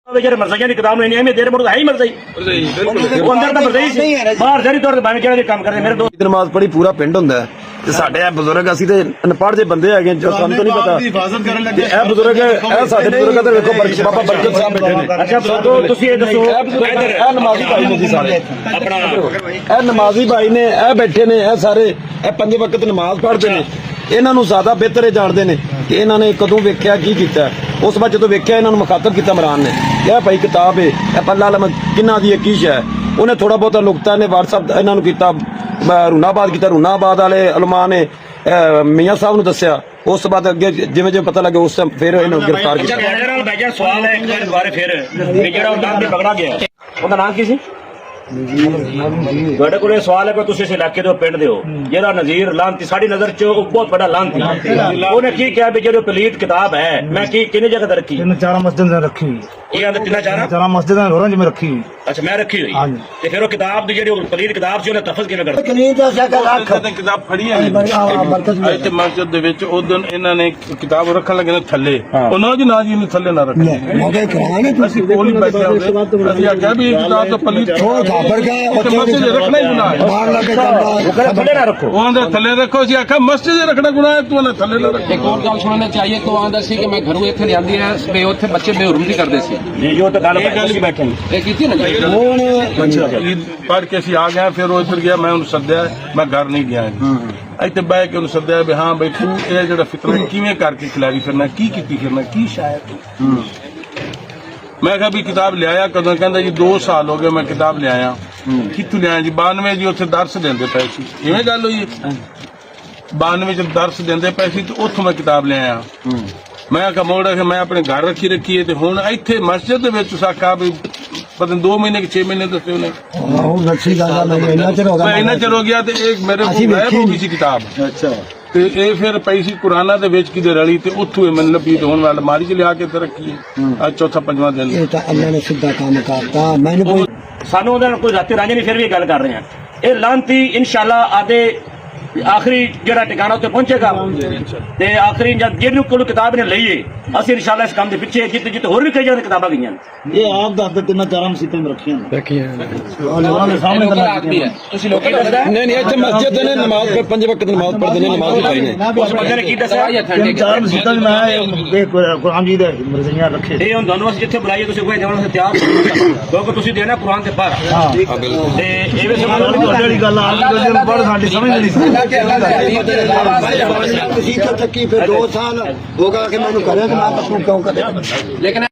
मरजाइया की किताब नहीं है देर है ही मरजाई वो अंदर तो मरजाई सी बाहर जरी तौर पर जेड़े काम करते मेरे दोस्त नमाज पढ़ी पूरा पिंड हुंदा है ते साडे ए बुजुर्ग असीं ते अनपढ़ जे बंदे हैगे जो सानू तो नहीं पता ते ए बुजुर्ग ए साडे बुजुर्ग ते देखो बाबा बरकत साहब बैठे ने अच्छा तो तुसी ये दसो इधर ए नमाजी भाई ने जी सारे अपना ए नमाजी भाई ने ए बैठे ने ए सारे ए पंज वक्त नमाज पढ़दे ने ਇਹਨਾਂ ਨੂੰ ਜ਼ਿਆਦਾ ਬਿਹਤਰ ਇਹ ਜਾਣਦੇ ਨੇ ਕਿ ਇਹਨਾਂ ਨੇ ਕਦੋਂ ਵੇਖਿਆ ਕੀ ਕੀਤਾ ਉਸ ਵਾਰ ਜਦੋਂ ਵੇਖਿਆ ਇਹਨਾਂ ਨੂੰ ਮੁਖਾਤਬ ਕੀਤਾ ਇਮਰਾਨ ਨੇ ਇਹ ਭਾਈ ਕਿਤਾਬ ਹੈ ਇਹ ਪੱਲਾ ਲਮ ਕਿੰਨਾ ਦੀ ਕੀ ਹੈ ਉਹਨੇ ਥੋੜਾ ਬਹੁਤਾ ਨੁਕਤਾ ਨੇ WhatsApp ਇਹਨਾਂ ਨੂੰ ਕੀਤਾ ਰੂਨਾਬਾਦ ਕੀਤਾ ਰੂਨਾਬਾਦ ਵਾਲੇ ਉਲਮਾ ਨੇ ਮੀਆਂ ਸਾਹਿਬ ਨੂੰ ਦੱਸਿਆ ਉਸ ਤੋਂ ਬਾਅਦ ਅੱਗੇ ਜਿਵੇਂ ਜਿਵੇਂ ਪਤਾ ਲੱਗੇ ਉਸ ਟਾਈਮ ਫਿਰ ਇਹਨੂੰ ਗ੍ਰਿਫਤਾਰ ਕੀਤਾ ਜਨਰਲ ਬਾਜਾ ਸਵਾਲ ਹੈ ਇੱਕ ਦੁਬਾਰੇ ਫਿਰ ਵੀ ਜਿਹੜਾ ਉਹ ਨਾਮ ਤੇ ਪਕੜਾ ਗਿਆ ਉਹਦਾ ਨਾਮ ਕੀ ਸੀ ਤੁਹਾਡੇ ਕੋਲ ਸਵਾਲ ਹੈ ਕਿ ਤੁਸੀਂ ਇਸ ਇਲਾਕੇ ਦੇ ਪਿੰਡ ਦੇ ਹੋ ਜਿਹੜਾ ਨਜ਼ੀਰ ਲਾਂਤੀ ਸਾਡੀ ਨਜ਼ਰ ਚ ਉਹ ਬਹੁਤ ਵੱਡਾ ਲਾਂਤੀ ਉਹਨੇ ਕੀ ਕਿਹਾ ਵੀ ਜਿਹੜੀ ਪਲੀਤ ਕਿਤਾਬ ਹੈ ਮੈਂ ਕੀ ਕਿੰਨੀ ਜਗ੍ਹਾ ਤੇ ਰੱਖੀ ਤਿੰਨ ਚਾਰ ਮਸਜਿਦ ਨੇ ਰੱਖੀ ਹੋਈ ਇਹ ਆਂਦੇ ਤਿੰਨਾਂ ਚਾਰਾਂ ਮਸਜਿਦਾਂ ਘਰਾਂ 'ਚ ਮੈਂ ਰੱਖੀ ਹੋਈ ਅੱਛਾ ਮੈਂ ਰੱਖੀ ਹੋਈ ਤੇ ਫਿਰ ਉਹ ਕਿਤਾਬ ਦੀ ਜਿਹੜੀ ਪਲੀਤ ਕਿਤਾਬ ਸੀ ਉਹਨੇ ਤਫਜ਼ ਕਿਵੇਂ ਕਰਦਾ ਕਿਤਾਬ ਫੜੀ ਹੈ ਇੱਥੇ ਮਸਜਿਦ ਦੇ ਵਿੱਚ ਉਹ ਦਿਨ ਇਹਨਾਂ ਨੇ ਕਿਤਾਬ ਰੱਖਣ ਲੱਗੇ ਨੇ ਥੱਲੇ ਉਹਨਾਂ ਜੀ ਨਾ ਜੀ ਇਹਨੂੰ ਥੱਲੇ ਨਾ ਰੱਖੀ ਅਸੀਂ ਕੋਲ ਹੀ ਬੈਠੇ ਹੁੰਦੇ ਅਸੀਂ ਆਖਿਆ ਵੀ ਇਹ ਕਿਤਾਬ ਤਾਂ ਪਲੀਤ ਮਸਜਿਦ ਰੱਖਣਾ ਹੀ ਗੁਨਾਹ ਹੈ ਥੱਲੇ ਨਾ ਰੱਖੋ ਉਹ ਆਂਦੇ ਥੱਲੇ ਰੱਖੋ ਅਸੀਂ ਆਖਿਆ ਮਸਜਿਦ ਰੱਖਣਾ ਗੁਨਾਹ ਹੈ ਤੂੰ ਥੱਲੇ ਨਾ ਰੱਖ एक और गल सुनना चाहिए तो आंदा सी कि मैं घरों इत्थे लियांदी है वे उत्थे बच्चे बेहुरम नहीं करदे सी ਜੀ ਜੋ ਤਾਂ ਗੱਲ ਬੈਠੇ ये कीती ना ईद पढ़ के ਅਸੀਂ ਆ ਗਏ ਫਿਰ ਉਹ ਇੱਧਰ ਗਿਆ ਮੈਂ ਉਹਨੂੰ ਸੱਦਿਆ ਮੈਂ ਘਰ ਨਹੀਂ ਗਿਆ ਇੱਥੇ ਬਹਿ ਕੇ ਉਹਨੂੰ ਸੱਦਿਆ ਵੀ ਹਾਂ ਬਈ ਤੂੰ ਇਹ ਜਿਹੜਾ ਫਿਤਨਾ ਕਿਵੇਂ ਕਰਕੇ ਖਿਲਾਰੀ ਫਿਰਨਾ ਕੀ ਕੀਤੀ ਫਿਰਨਾ ਕੀ ਸ਼ਾਇਦ ਮੈਂ ਕਿਹਾ ਵੀ ਕਿਤਾਬ ਲਿਆਇਆ ਕਦੋਂ ਕਹਿੰਦਾ ਜੀ 2 ਸਾਲ ਹੋ ਗਏ ਮੈਂ ਕਿਤਾਬ ਲਿਆਇਆ ਕਿੱਥੋਂ ਲਿਆਇਆ ਜੀ 92 ਜੀ ਉੱਥੇ ਦਰਸ ਦਿੰਦੇ ਪਏ ਸੀ ਇਵੇਂ ਗੱਲ ਹੋਈ 92 ਚ ਦਰਸ ਦਿੰਦੇ ਪਏ ਸੀ ਤੇ ਉੱਥੋਂ ਮੈਂ ਕਿਤਾਬ ਲਿਆਇਆ ਮੈਂ ਕਿਹਾ ਮੋੜ ਕੇ ਮੈਂ ਆਪਣੇ ਘਰ ਰੱਖੀ ਤੇ ਹੁਣ ਇੱਥੇ ਮਸਜਿਦ ਦੇ ਵਿੱਚ ਸਾਕਾ ਵੀ ਪਤਾ 2 ਮਹੀਨੇ ਕਿ 6 ਮਹੀਨੇ ਦੱਸੇ ਉਹਨੇ ਮੈਂ ਇੰਨਾ ਚਿਰ ਹੋ ਗਿਆ ਤੇ ਇਹ ਮੇਰੇ ਕੋਲ ਗਾਇਬ ਹੋ ਗਈ ਸੀ ਕਿਤਾਬ ਅੱਛਾ ਤੇ ਇਹ ਫਿਰ ਪਈ ਸੀ ਕੁਰਾਨਾ ਦੇ ਵਿੱਚ ਕਿਤੇ ਰਲੀ ਤੇ ਉੱਥੋਂ ਇਹ ਮੈਨੂੰ ਲੱਭੀ ਤੇ ਹੁਣ ਮੈਂ ਅਲਮਾਰੀ 'ਚ ਲਿਆ ਕੇ ਤੇ ਰੱਖੀ ਅੱਜ ਚੌਥਾ ਪੰਜਵਾਂ ਦਿਨ ਇਹ ਤਾਂ ਅੱਲਾ ਨੇ ਸਿੱਧਾ ਕੰਮ ਕਰਤਾ ਮੈਨੂੰ ਸਾਨੂੰ ਉਹਦਾ ਕੋਈ ਰਾਤੀ ਰਾਂਝੇ ਨਹੀਂ ਫਿਰ ਵੀ ਗੱਲ ਕਰ ਰਹੇ ਹਾਂ ਇਹ ਲਾਂਤੀ ਇਨਸ਼ਾਅੱਲਾ ਆਦੇ आखिरी जरा ठिकाना उत्ते पहुंचेगा ते आखिरी जेडी कोल किताब ने लईए असि इंशाअल्लाह इस काम दे पिछे जिते जिते होर भी कई जगह किताबां गईयां ये आप दस तिन्ना चारां मसीतां में रखियां ने सामने भी है तुसी लोग दसदा नहीं नहीं ਇੱਥੇ ਮਸਜਿਦ ਨੇ ਨਮਾਜ਼ ਪੰਜ ਵਕਤ ਨਮਾਜ਼ ਪੜ੍ਹਦੇ ਨੇ ਨਮਾਜ਼ ਭਾਈ ਨੇ उस बंदे ने की दसया ਤਿੰਨ ਚਾਰ ਮਸੀਤਾਂ में मैं कुरान जी दे मरज़ियां रखे ਇਹ ਹੁਣ ਤੁਹਾਨੂੰ ਅਸੀਂ ਜਿੱਥੇ ਬੁਲਾਈਏ ਤੁਸੀਂ ਕੋਈ ਜਾਣ ਸੇ ਤਿਆਰ ਕਿਉਂਕਿ ਤੁਸੀਂ ਦੇਣਾ ਕੁਰਾਨ ਦੇ ਪਾਰ ਤੇ ਇਹ ਵੀ ਸਮਾਨ ਤੁਹਾਡੀ ਵਾਲੀ ਗੱਲ ਆ ਪੜ੍ਹ ਸਾਡੀ ਸਮਝ ਨਹੀਂ ਤੁਸੀਂ ਤਾਂ ਥੱਕੀ ਫਿਰ 2 ਸਾਲ ਹੋ ਗਿਆ ਕਿ ਮੈਨੂੰ ਕਰਿਆ ਕਿ ਮੈਂ ਤੂੰ ਕਿਉਂ ਕਰਿਆ लेकिन